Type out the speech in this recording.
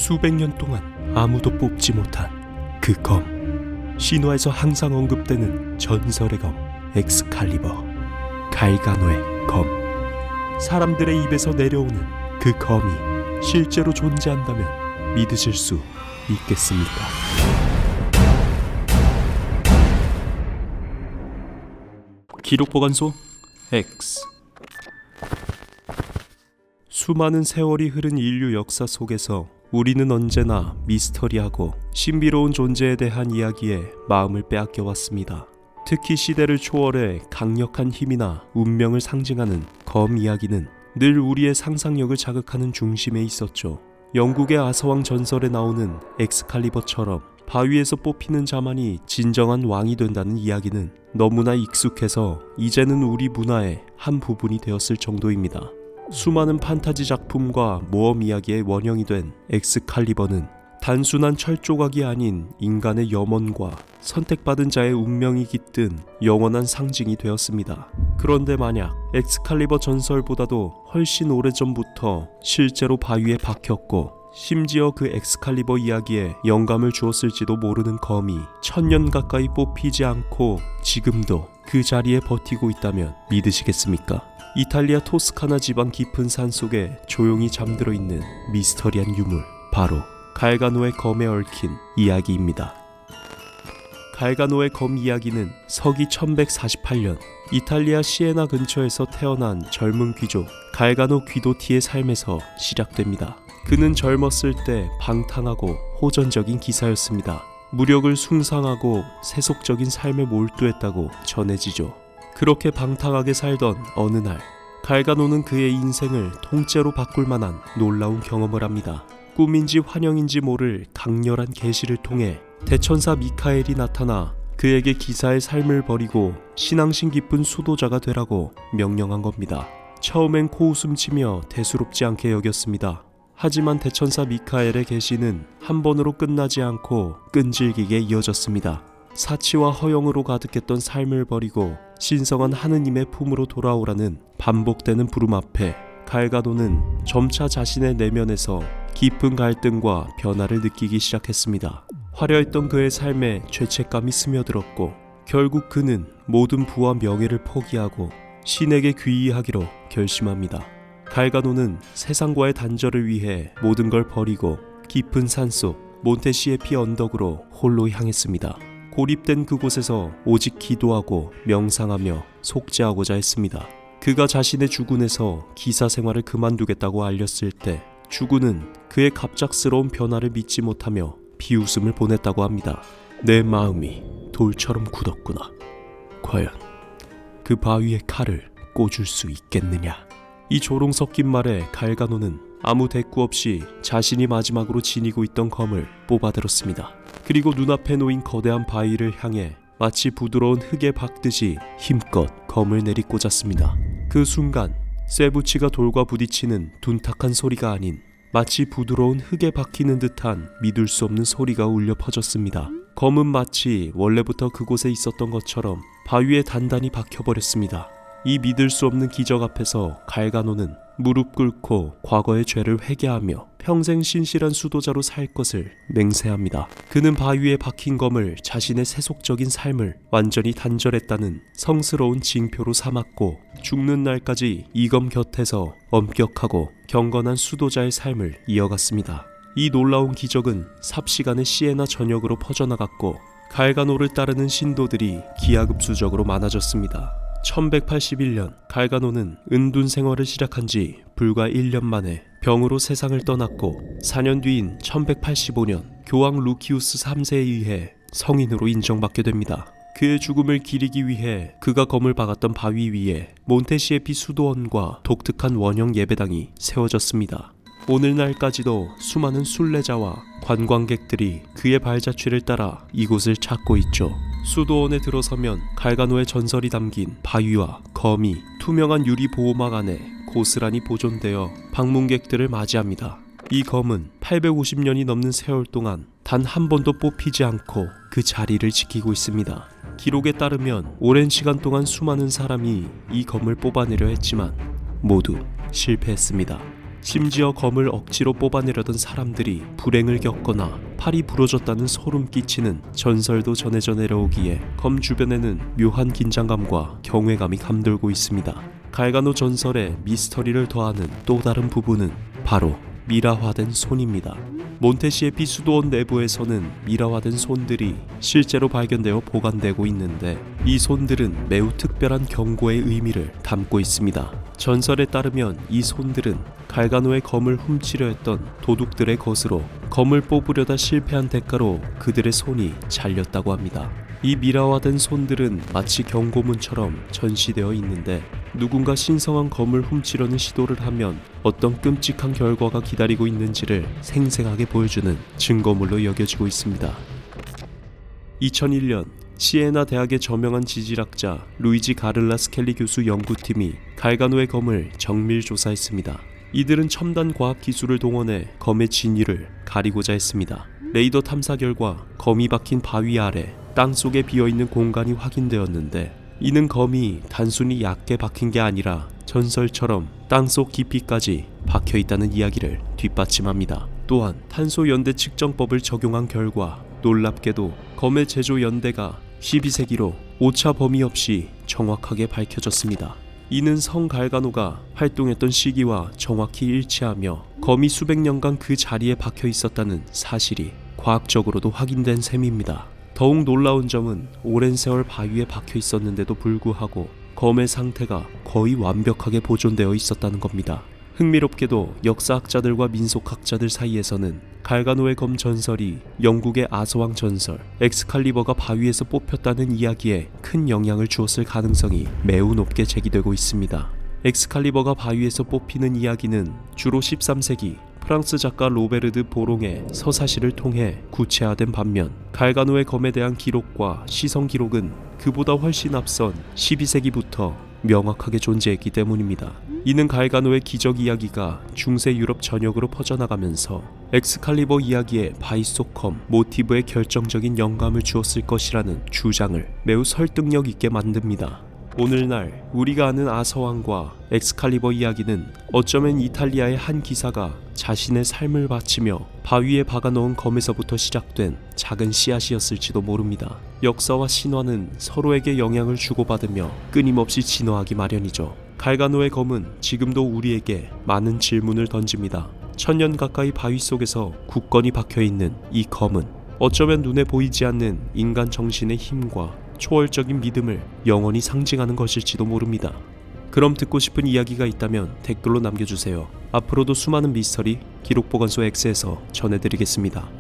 수백 년 동안 아무도 뽑지 못한 그 검. 신화에서 항상 언급되는 전설의 검, 엑스칼리버. 갈가노의 검. 사람들의 입에서 내려오는 그 검이 실제로 존재한다면 믿으실 수 있겠습니까? 기록보관소 X. 수많은 세월이 흐른 인류 역사 속에서 우리는 언제나 미스터리하고 신비로운 존재에 대한 이야기에 마음을 빼앗겨 왔습니다. 특히 시대를 초월해 강력한 힘이나 운명을 상징하는 검 이야기는 늘 우리의 상상력을 자극하는 중심에 있었죠. 영국의 아서왕 전설에 나오는 엑스칼리버처럼 바위에서 뽑히는 자만이 진정한 왕이 된다는 이야기는 너무나 익숙해서 이제는 우리 문화의 한 부분이 되었을 정도입니다. 수많은 판타지 작품과 모험 이야기의 원형이 된 엑스칼리버는 단순한 철조각이 아닌 인간의 염원과 선택받은 자의 운명이 깃든 영원한 상징이 되었습니다. 그런데 만약 엑스칼리버 전설보다도 훨씬 오래전부터 실제로 바위에 박혔고 심지어 그 엑스칼리버 이야기에 영감을 주었을지도 모르는 검이 1000년 가까이 뽑히지 않고 지금도 그 자리에 버티고 있다면 믿으시겠습니까? 이탈리아 토스카나 지방 깊은 산속에 조용히 잠들어 있는 미스터리한 유물, 바로 갈가노의 검에 얽힌 이야기입니다. 갈가노의 검 이야기는 서기 1148년 이탈리아 시에나 근처에서 태어난 젊은 귀족 갈가노 귀도티의 삶에서 시작됩니다. 그는 젊었을 때 방탕하고 호전적인 기사였습니다. 무력을 숭상하고 세속적인 삶에 몰두했다고 전해지죠. 그렇게 방탕하게 살던 어느 날, 갈가노는 그의 인생을 통째로 바꿀 만한 놀라운 경험을 합니다. 꿈인지 환영인지 모를 강렬한 계시를 통해 대천사 미카엘이 나타나 그에게 기사의 삶을 버리고 신앙심 깊은 수도자가 되라고 명령한 겁니다. 처음엔 코웃음치며 대수롭지 않게 여겼습니다. 하지만 대천사 미카엘의 계시는 한 번으로 끝나지 않고 끈질기게 이어졌습니다. 사치와 허영으로 가득했던 삶을 버리고 신성한 하느님의 품으로 돌아오라는 반복되는 부름 앞에 갈가노는 점차 자신의 내면에서 깊은 갈등과 변화를 느끼기 시작했습니다. 화려했던 그의 삶에 죄책감이 스며들었고 결국 그는 모든 부와 명예를 포기하고 신에게 귀의하기로 결심합니다. 갈가노는 세상과의 단절을 위해 모든 걸 버리고 깊은 산속 몬테시에피 언덕으로 홀로 향했습니다. 고립된 그곳에서 오직 기도하고 명상하며 속죄하고자 했습니다. 그가 자신의 주군에서 기사 생활을 그만두겠다고 알렸을 때 주군은 그의 갑작스러운 변화를 믿지 못하며 비웃음을 보냈다고 합니다. 내 마음이 돌처럼 굳었구나. 과연 그 바위에 칼을 꽂을 수 있겠느냐. 이 조롱 섞인 말에 갈가노는 아무 대꾸 없이 자신이 마지막으로 지니고 있던 검을 뽑아들었습니다. 그리고 눈앞에 놓인 거대한 바위를 향해 마치 부드러운 흙에 박듯이 힘껏 검을 내리꽂았습니다. 그 순간 쇠붙이가 돌과 부딪히는 둔탁한 소리가 아닌 마치 부드러운 흙에 박히는 듯한 믿을 수 없는 소리가 울려 퍼졌습니다. 검은 마치 원래부터 그곳에 있었던 것처럼 바위에 단단히 박혀버렸습니다. 이 믿을 수 없는 기적 앞에서 갈가노는 무릎 꿇고 과거의 죄를 회개하며 평생 신실한 수도자로 살 것을 맹세합니다. 그는 바위에 박힌 검을 자신의 세속적인 삶을 완전히 단절했다는 성스러운 징표로 삼았고 죽는 날까지 이 검 곁에서 엄격하고 경건한 수도자의 삶을 이어갔습니다. 이 놀라운 기적은 삽시간에 시에나 전역으로 퍼져나갔고 갈가노를 따르는 신도들이 기하급수적으로 많아졌습니다. 1181년 갈가노는 은둔 생활을 시작한 지 불과 1년 만에 병으로 세상을 떠났고 4년 뒤인 1185년 교황 루키우스 3세에 의해 성인으로 인정받게 됩니다. 그의 죽음을 기리기 위해 그가 검을 박았던 바위 위에 몬테시에피 수도원과 독특한 원형 예배당이 세워졌습니다. 오늘날까지도 수많은 순례자와 관광객들이 그의 발자취를 따라 이곳을 찾고 있죠. 수도원에 들어서면 갈가노의 전설이 담긴 바위와 검이 투명한 유리 보호막 안에 고스란히 보존되어 방문객들을 맞이합니다. 이 검은 850년이 넘는 세월 동안 단 한 번도 뽑히지 않고 그 자리를 지키고 있습니다. 기록에 따르면 오랜 시간 동안 수많은 사람이 이 검을 뽑아내려 했지만 모두 실패했습니다. 심지어 검을 억지로 뽑아내려던 사람들이 불행을 겪거나 팔이 부러졌다는 소름 끼치는 전설도 전해져 내려오기에 검 주변에는 묘한 긴장감과 경외감이 감돌고 있습니다. 갈가노 전설에 미스터리를 더하는 또 다른 부분은 바로 미라화된 손입니다. 몬테시에피 수도원 내부에서는 미라화된 손들이 실제로 발견되어 보관되고 있는데 이 손들은 매우 특별한 경고의 의미를 담고 있습니다. 전설에 따르면 이 손들은 갈가노의 검을 훔치려 했던 도둑들의 것으로 검을 뽑으려다 실패한 대가로 그들의 손이 잘렸다고 합니다. 이 미라화된 손들은 마치 경고문처럼 전시되어 있는데 누군가 신성한 검을 훔치려는 시도를 하면 어떤 끔찍한 결과가 기다리고 있는지를 생생하게 보여주는 증거물로 여겨지고 있습니다. 2001년 시에나 대학의 저명한 지질학자 루이지 가를라 스켈리 교수 연구팀이 갈가노의 검을 정밀 조사했습니다. 이들은 첨단 과학 기술을 동원해 검의 진위를 가리고자 했습니다. 레이더 탐사 결과 검이 박힌 바위 아래 땅속에 비어있는 공간이 확인되었는데 이는 검이 단순히 얕게 박힌 게 아니라 전설처럼 땅속 깊이까지 박혀있다는 이야기를 뒷받침합니다. 또한 탄소 연대 측정법을 적용한 결과 놀랍게도 검의 제조 연대가 12세기로 오차 범위 없이 정확하게 밝혀졌습니다. 이는 성 갈가노가 활동했던 시기와 정확히 일치하며 검이 수백 년간 그 자리에 박혀 있었다는 사실이 과학적으로도 확인된 셈입니다. 더욱 놀라운 점은 오랜 세월 바위에 박혀 있었는데도 불구하고 검의 상태가 거의 완벽하게 보존되어 있었다는 겁니다. 흥미롭게도 역사학자들과 민속학자들 사이에서는 갈가노의 검 전설이 영국의 아서왕 전설, 엑스칼리버가 바위에서 뽑혔다는 이야기에 큰 영향을 주었을 가능성이 매우 높게 제기되고 있습니다. 엑스칼리버가 바위에서 뽑히는 이야기는 주로 13세기 프랑스 작가 로베르드 보롱의 서사시를 통해 구체화된 반면 갈가노의 검에 대한 기록과 시성 기록은 그보다 훨씬 앞선 12세기부터 명확하게 존재했기 때문입니다. 이는 갈가노의 기적 이야기가 중세 유럽 전역으로 퍼져나가면서 엑스칼리버 이야기에 바위 속 검 모티브에 결정적인 영감을 주었을 것이라는 주장을 매우 설득력 있게 만듭니다. 오늘날 우리가 아는 아서왕과 엑스칼리버 이야기는 어쩌면 이탈리아의 한 기사가 자신의 삶을 바치며 바위에 박아놓은 검에서부터 시작된 작은 씨앗이었을지도 모릅니다. 역사와 신화는 서로에게 영향을 주고받으며 끊임없이 진화하기 마련이죠. 갈가노의 검은 지금도 우리에게 많은 질문을 던집니다. 1000년 가까이 바위 속에서 굳건히 박혀있는 이 검은 어쩌면 눈에 보이지 않는 인간 정신의 힘과 초월적인 믿음을 영원히 상징하는 것일지도 모릅니다. 그럼 듣고 싶은 이야기가 있다면 댓글로 남겨주세요. 앞으로도 수많은 미스터리 기록보관소 X에서 전해드리겠습니다.